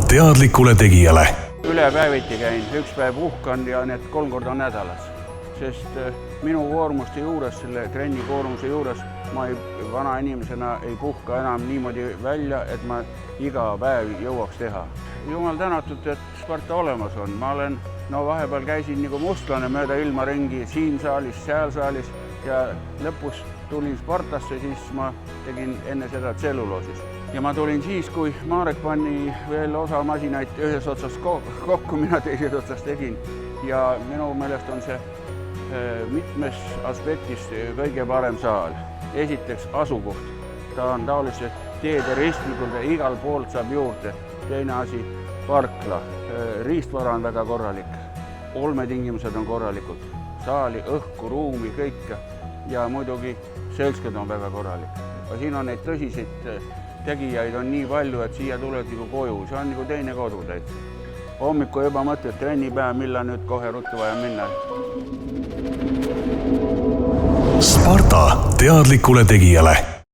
teadlikule tegijale. Üle päeviti käin, üks päev puhkan ja need 3 korda nädalas. Sest minu koormuste juures, selle trenni koormuse juures, ma vana inimesena ei puhka enam niimoodi välja, et ma iga päev jõuaks teha. Jumal tänatud, et Sparta olemas on. Ma olen, vahepeal käisin nagu mustlane mööda ilma ringi siin saalis, seal saalis ja lõpus tulin Spartasse, siis ma tegin enne seda tselluloosis. Ja ma tulin siis, kui Marek pani veel osa masinaid ühes otsas kokku, mina teises otsas tegin. Ja minu meelest on see mitmes aspektis kõige parem saal. Esiteks asukoht. Ta on taolise teede ristmikult ja igal poolt saab juurde. Teine asi, parkla. Riistvara on väga korralik. Olmetingimused on korralikud. Saali, õhku, ruumi, kõike. Ja muidugi seltskond on väga korralik. Aga siin on neid tõsiseid tegijaid on nii palju, et siia tuled nagu koju. See on nagu teine kodu täitsa. Hommiku juba mõtled trennipäev, millal nüüd kohe ruttu vaja minna. Sparta teadlikule tegijale.